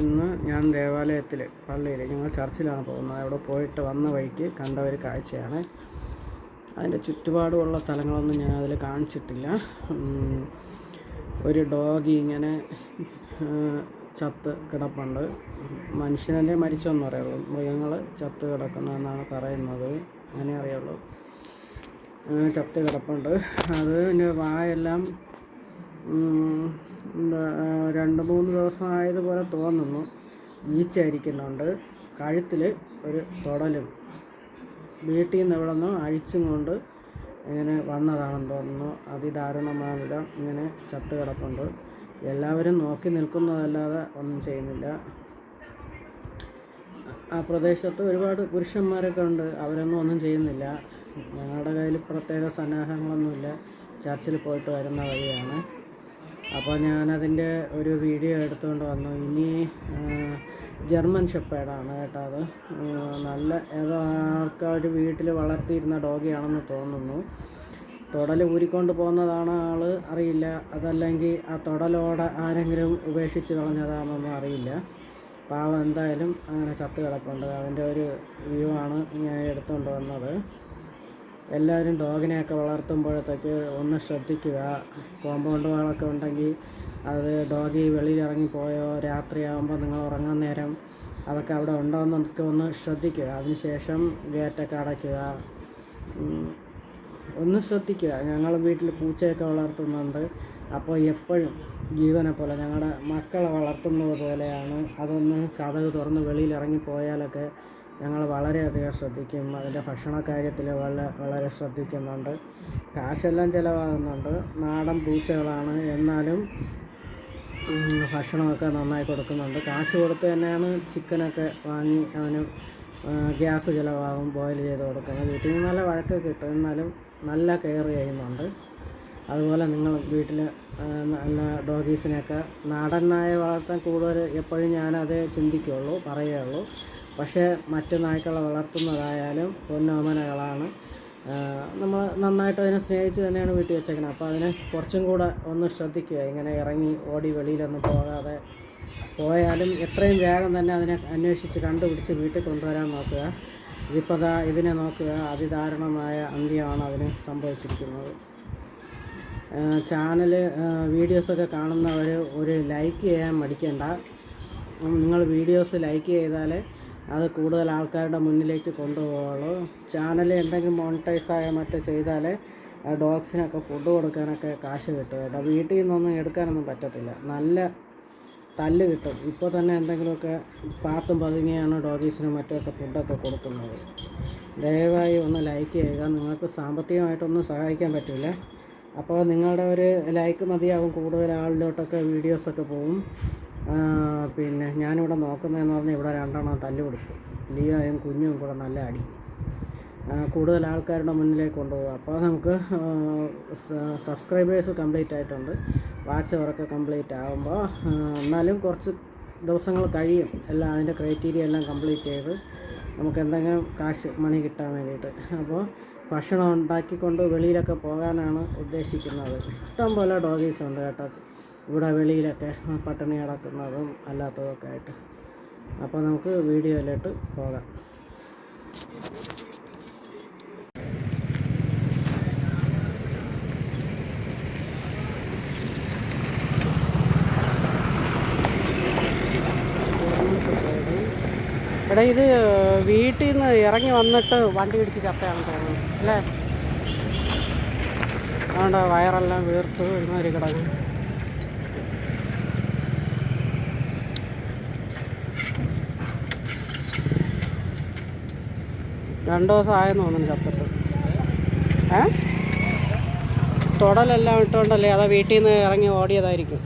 ഇന്ന് ഞാൻ ദേവാലയത്തിൽ പള്ളിയിൽ ഞങ്ങൾ ചർച്ചിലാണ് പോകുന്നത്. അവിടെ പോയിട്ട് വന്ന വഴിക്ക് കണ്ട ഒരു കാഴ്ചയാണ്. അതിൻ്റെ ചുറ്റുപാടുമുള്ള സ്ഥലങ്ങളൊന്നും ഞാൻ അതിൽ കാണിച്ചിട്ടില്ല. ഒരു ഡോഗി ഇങ്ങനെ ചത്ത് കിടപ്പുണ്ട്. മനുഷ്യനല്ലേ മരിച്ചെന്ന് പറയുള്ളൂ, മൃഗങ്ങൾ ചത്ത് കിടക്കുന്നതെന്നാണ് പറയുന്നത്, അങ്ങനെ അറിയുള്ളൂ. ചത്ത് കിടപ്പുണ്ട്. അതിൻ്റെ വായെല്ലാം 2-3 ദിവസം ആയതുപോലെ തോന്നുന്നു. ഈച്ചരിക്കുന്നുണ്ട്. കഴുത്തിൽ ഒരു തൊടലും വീട്ടിൽ നിന്ന് എവിടെ നിന്നോ അഴിച്ചും കൊണ്ട് ഇങ്ങനെ വന്നതാണെന്ന് തോന്നുന്നു. അതിദാരുണമായ വിധം ഇങ്ങനെ ചത്ത് കിടപ്പുണ്ട്. എല്ലാവരും നോക്കി നിൽക്കുന്നതല്ലാതെ ഒന്നും ചെയ്യുന്നില്ല. ആ പ്രദേശത്ത് ഒരുപാട് പുരുഷന്മാരൊക്കെ ഉണ്ട്, അവരൊന്നും ഒന്നും ചെയ്യുന്നില്ല. ഞങ്ങളുടെ കയ്യിൽ പ്രത്യേക സന്നാഹങ്ങളൊന്നുമില്ല, ചർച്ചിൽ പോയിട്ട് വരുന്ന വഴിയാണ്. അപ്പോൾ ഞാനതിൻ്റെ ഒരു വീഡിയോ എടുത്തുകൊണ്ട് വന്നു. ഇനി ജർമ്മൻ ഷെപ്പേർഡാണ് കേട്ടോ. അത് നല്ല ഏതോ ആൾക്കാർ വീട്ടിൽ വളർത്തിയിരുന്ന ഡോഗിയാണെന്ന് തോന്നുന്നു. തൊടൽ ഊരിക്കൊണ്ട് പോകുന്നതാണ് ആൾ, അറിയില്ല. അതല്ലെങ്കിൽ ആ തൊടലോടെ ആരെങ്കിലും ഉപേക്ഷിച്ച് കളഞ്ഞതാണെന്നൊന്നും അറിയില്ല. പാവം എന്തായാലും അങ്ങനെ ചത്ത് കിടപ്പുണ്ട്. അതിൻ്റെ ഒരു വ്യൂ ആണ് ഞാൻ എടുത്തുകൊണ്ട് വന്നത്. എല്ലാവരും ഡോഗിനെയൊക്കെ വളർത്തുമ്പോഴത്തേക്ക് ഒന്ന് ശ്രദ്ധിക്കുക. കോമ്പൗണ്ട് വാളൊക്കെ ഉണ്ടെങ്കിൽ അത് ഡോഗി വെളിയിലിറങ്ങിപ്പോയോ, രാത്രിയാകുമ്പോൾ നിങ്ങൾ ഉറങ്ങാൻ നേരം അതൊക്കെ അവിടെ ഉണ്ടോ എന്നൊക്കെ ഒന്ന് ശ്രദ്ധിക്കുക. അതിനുശേഷം ഗേറ്റൊക്കെ അടയ്ക്കുക. ഒന്ന് ശ്രദ്ധിക്കുക. ഞങ്ങൾ വീട്ടിൽ പൂച്ചയൊക്കെ വളർത്തുന്നുണ്ട്. അപ്പോൾ എപ്പോഴും ജീവനെ പോലെ ഞങ്ങളുടെ മക്കളെ വളർത്തുന്നത് പോലെയാണ്. അതൊന്ന് കതക് തുറന്ന് വെളിയിലിറങ്ങിപ്പോയാലൊക്കെ ഞങ്ങൾ വളരെയധികം ശ്രദ്ധിക്കും. അതിൻ്റെ ഭക്ഷണ കാര്യത്തിൽ വളരെ ശ്രദ്ധിക്കുന്നുണ്ട്. കാശെല്ലാം ചിലവാകുന്നുണ്ട്. നാടൻ പൂച്ചകളാണ്, എന്നാലും ഭക്ഷണമൊക്കെ നന്നായി കൊടുക്കുന്നുണ്ട്. കാശ് കൊടുത്ത് തന്നെയാണ് ചിക്കനൊക്കെ വാങ്ങി അവന് ഗ്യാസ് ചിലവാകും ബോയിൽ ചെയ്ത് കൊടുക്കുന്നത്. വീട്ടിൽ നിന്ന് നല്ല വഴക്ക് കിട്ടും, എന്നാലും നല്ല കെയർ ചെയ്യുന്നുണ്ട്. അതുപോലെ നിങ്ങൾ വീട്ടിൽ നല്ല ഡോഗീസിനെയൊക്കെ നാടൻ നായ വളർത്താൻ കൂടുതൽ എപ്പോഴും ഞാനതേ ചിന്തിക്കുകയുള്ളൂ, പറയുകയുള്ളൂ. പക്ഷേ മറ്റ് നായ്ക്കളെ വളർത്തുന്നതായാലും പൊന്നോമനകളാണ്. നമ്മൾ നന്നായിട്ട് അതിനെ സ്നേഹിച്ച് തന്നെയാണ് വീട്ടിൽ വെച്ചേക്കുന്നത്. അപ്പോൾ അതിനെ കുറച്ചും കൂടെ ഒന്ന് ശ്രദ്ധിക്കുക. ഇങ്ങനെ ഇറങ്ങി ഓടി വെളിയിലൊന്നും പോകാതെ, പോയാലും എത്രയും വേഗം തന്നെ അതിനെ അന്വേഷിച്ച് കണ്ടുപിടിച്ച് വീട്ടിൽ കൊണ്ടുവരാൻ നോക്കുക. ഇതിപ്പോൾ ഇതിനെ നോക്കുക, അതിദാരുണമായ അന്ത്യമാണ് അതിന് സംഭവിച്ചിരിക്കുന്നത്. ചാനൽ വീഡിയോസൊക്കെ കാണുന്നവർ ഒരു ലൈക്ക് ചെയ്യാൻ മടിക്കേണ്ട. നിങ്ങൾ വീഡിയോസ് ലൈക്ക് ചെയ്താലേ അത് കൂടുതൽ ആൾക്കാരുടെ മുന്നിലേക്ക് കൊണ്ടുപോകുള്ളൂ. ചാനൽ എന്തെങ്കിലും മോണിറ്റൈസായ മറ്റോ ചെയ്താലേ ഡോഗ്സിനൊക്കെ ഫുഡ് കൊടുക്കാനൊക്കെ കാശ് കിട്ടും കേട്ടോ. വീട്ടിൽ നിന്നൊന്നും എടുക്കാനൊന്നും പറ്റത്തില്ല, നല്ല തല്ല് കിട്ടും. ഇപ്പോൾ തന്നെ എന്തെങ്കിലുമൊക്കെ പാത്തും പതുങ്ങിയാണ് ഡോഗീസിനും മറ്റൊക്കെ ഫുഡൊക്കെ കൊടുക്കുന്നത്. ദയവായി ഒന്ന് ലൈക്ക് ചെയ്യുക. നിങ്ങൾക്ക് സാമ്പത്തികമായിട്ടൊന്നും സഹായിക്കാൻ പറ്റില്ല. അപ്പോൾ നിങ്ങളുടെ ഒരു ലൈക്ക് മതിയാവും, കൂടുതൽ ആളിലോട്ടൊക്കെ വീഡിയോസൊക്കെ പോകും. പിന്നെ ഞാനിവിടെ നോക്കുന്നതെന്ന് പറഞ്ഞാൽ ഇവിടെ 2 എണ്ണം തല്ല് കൊടുക്കും. ലിയോയും കുഞ്ഞും കൂടെ നല്ല അടി, കൂടുതൽ ആൾക്കാരുടെ മുന്നിലേക്ക് കൊണ്ടുപോകും. അപ്പോൾ നമുക്ക് സബ്സ്ക്രൈബേഴ്സ് കംപ്ലീറ്റ് ആയിട്ടുണ്ട്. വാച്ച് അവർക്ക് കംപ്ലീറ്റ് ആകുമ്പോൾ എന്നാലും കുറച്ച് ദിവസങ്ങൾ കഴിയും എല്ലാം അതിൻ്റെ ക്രൈറ്റീരിയ എല്ലാം കംപ്ലീറ്റ് ചെയ്ത് നമുക്ക് എന്തെങ്കിലും കാശ് മണി കിട്ടാൻ വേണ്ടിയിട്ട്. അപ്പോൾ ഭക്ഷണം ഉണ്ടാക്കിക്കൊണ്ട് വെളിയിലൊക്കെ പോകാനാണ് ഉദ്ദേശിക്കുന്നത്. ഇഷ്ടം പോലെ ഡോഗീസ് ഉണ്ട് കേട്ടോ ഇവിടെ വെളിയിലൊക്കെ, പട്ടിണി കിടക്കുന്നതും അല്ലാത്തതൊക്കെ ആയിട്ട്. അപ്പോൾ നമുക്ക് വീഡിയോയിലോട്ട് പോകാം. എടാ, ഇത് വീട്ടിൽ നിന്ന് ഇറങ്ങി വന്നിട്ട് വണ്ടി പിടിച്ച് ചത്തയാണെന്ന് തോന്നുന്നു അല്ലേ? അതുകൊണ്ട് വയറെല്ലാം വീർത്ത് ഒരുമാതിരി കിടക്കും. രണ്ട് ദിവസം ആയെന്ന് തോന്നുന്നു ചത്തിട്ട്. തൊടലെല്ലാം ഇട്ടുകൊണ്ടല്ലേ, അതാ വീട്ടിൽ നിന്ന് ഇറങ്ങി ഓടിയതായിരിക്കും.